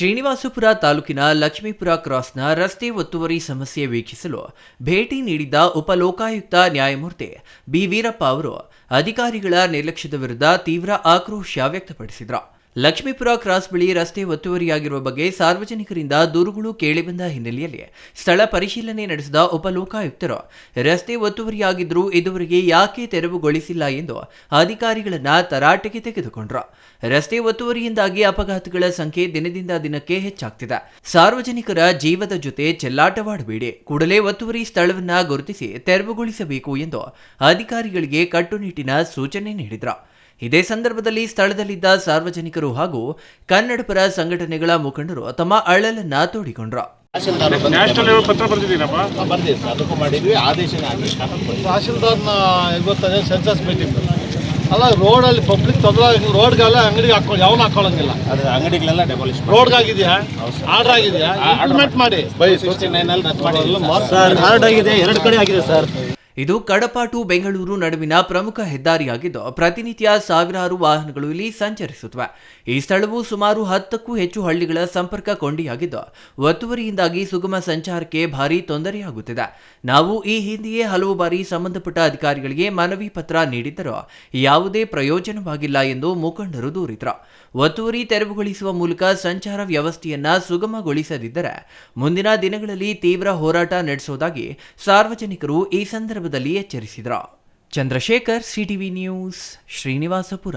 ಶ್ರೀನಿವಾಸಪುರ ತಾಲೂಕಿನ ಲಕ್ಷ್ಮೀಪುರ ಕ್ರಾಸ್ನ ರಸ್ತೆ ಒತ್ತುವರಿ ಸಮಸ್ಯೆ ವೀಕ್ಷಿಸಲು ಭೇಟಿ ನೀಡಿದ್ದ ಉಪಲೋಕಾಯುಕ್ತ ನ್ಯಾಯಮೂರ್ತಿ ಬಿ ವೀರಪ್ಪ ಅವರು ಅಧಿಕಾರಿಗಳ ನಿರ್ಲಕ್ಷ್ಯದ ವಿರುದ್ಧ ತೀವ್ರ ಆಕ್ರೋಶ ವ್ಯಕ್ತಪಡಿಸಿದರು. ಲಕ್ಷ್ಮೀಪುರ ಕ್ರಾಸ್ ಬಳಿ ರಸ್ತೆ ಒತ್ತುವರಿಯಾಗಿರುವ ಬಗ್ಗೆ ಸಾರ್ವಜನಿಕರಿಂದ ದೂರುಗಳು ಕೇಳಿಬಂದ ಹಿನ್ನೆಲೆಯಲ್ಲಿ ಸ್ಥಳ ಪರಿಶೀಲನೆ ನಡೆಸಿದ ಉಪಲೋಕಾಯುಕ್ತರು ರಸ್ತೆ ಒತ್ತುವರಿಯಾಗಿದ್ದರೂ ಇದುವರೆಗೆ ಯಾಕೆ ತೆರವುಗೊಳಿಸಿಲ್ಲ ಎಂದು ಅಧಿಕಾರಿಗಳನ್ನ ತರಾಟೆಗೆ ತೆಗೆದುಕೊಂಡರು. ರಸ್ತೆ ಒತ್ತುವರಿಯಿಂದಾಗಿ ಅಪಘಾತಗಳ ಸಂಖ್ಯೆ ದಿನದಿಂದ ದಿನಕ್ಕೆ ಹೆಚ್ಚಾಗ್ತಿದೆ. ಸಾರ್ವಜನಿಕರ ಜೀವದ ಜೊತೆ ಚೆಲ್ಲಾಟವಾಡಬೇಡಿ, ಕೂಡಲೇ ಒತ್ತುವರಿ ಸ್ಥಳವನ್ನ ಗುರುತಿಸಿ ತೆರವುಗೊಳಿಸಬೇಕು ಎಂದು ಅಧಿಕಾರಿಗಳಿಗೆ ಕಟ್ಟುನಿಟ್ಟಿನ ಸೂಚನೆ ನೀಡಿದರು. ಇದೇ ಸಂದರ್ಭದಲ್ಲಿ ಸ್ಥಳದಲ್ಲಿದ್ದ ಸಾರ್ವಜನಿಕರು ಹಾಗೂ ಕನ್ನಡಪರ ಸಂಘಟನೆಗಳ ಮುಖಂಡರು ತಮ್ಮ ಅಳಲನ್ನ ತೋಡಿಕೊಂಡರು. ತಹಶೀಲ್ದಾರ್ನ ಗೊತ್ತದೆ ಸೆನ್ಸಸ್ ಮೀಟಿಂಗ್ ಅಲ್ಲ, ರೋಡಲ್ಲಿ ಪಬ್ಲಿಕ್ ತೊಂದರೆ, ರೋಡ್ಗೆಲ್ಲ ಅಂಗಡಿಗೆ ಯಾವನು ಹಾಕೊಳ್ಳಂಗಿಲ್ಲ, ಅಂಗಡಿಗಳೆಲ್ಲ ಡೆಮಾಲಿಷ್ ರೋಡ್ಗಾಗಿದೆಯಾ, ಆರ್ಡರ್ ಆಗಿದೆಯಾ, ಇಂಪ್ಲಿಮೆಂಟ್ ಮಾಡಿ. ಆರ್ಡರ್ ಆಗಿದೆ, 2 ಕಡೆ ಆಗಿದೆ ಸರ್. ಇದು ಕಡಪ ಟು ಬೆಂಗಳೂರು ನಡುವಿನ ಪ್ರಮುಖ ಹೆದ್ದಾರಿಯಾಗಿದ್ದು ಪ್ರತಿನಿತ್ಯ ಸಾವಿರಾರು ವಾಹನಗಳು ಇಲ್ಲಿ ಸಂಚರಿಸುತ್ತವೆ. ಈ ಸ್ಥಳವು ಸುಮಾರು 10ಕ್ಕೂ ಹೆಚ್ಚು ಹಳ್ಳಿಗಳ ಸಂಪರ್ಕ ಕೊಂಡಿಯಾಗಿದ್ದು ಒತ್ತುವರಿಯಿಂದಾಗಿ ಸುಗಮ ಸಂಚಾರಕ್ಕೆ ಭಾರಿ ತೊಂದರೆಯಾಗುತ್ತಿದೆ. ನಾವು ಈ ಹಿಂದೆಯೇ ಹಲವು ಬಾರಿ ಸಂಬಂಧಪಟ್ಟ ಅಧಿಕಾರಿಗಳಿಗೆ ಮನವಿ ಪತ್ರ ನೀಡಿದ್ದರೂ ಯಾವುದೇ ಪ್ರಯೋಜನವಾಗಿಲ್ಲ ಎಂದು ಮುಖಂಡರು ದೂರಿದರು. ಒತ್ತುವರಿ ತೆರವುಗೊಳಿಸುವ ಮೂಲಕ ಸಂಚಾರ ವ್ಯವಸ್ಥೆಯನ್ನ ಸುಗಮಗೊಳಿಸದಿದ್ದರೆ ಮುಂದಿನ ದಿನಗಳಲ್ಲಿ ತೀವ್ರ ಹೋರಾಟ ನಡೆಸುವುದಾಗಿ ಸಾರ್ವಜನಿಕರು ಈ ಸಂದರ್ಭದಲ್ಲಿ ಎಚ್ಚರಿಸಿದರು. Chandrashekhar, CTV news, Srinivaspur.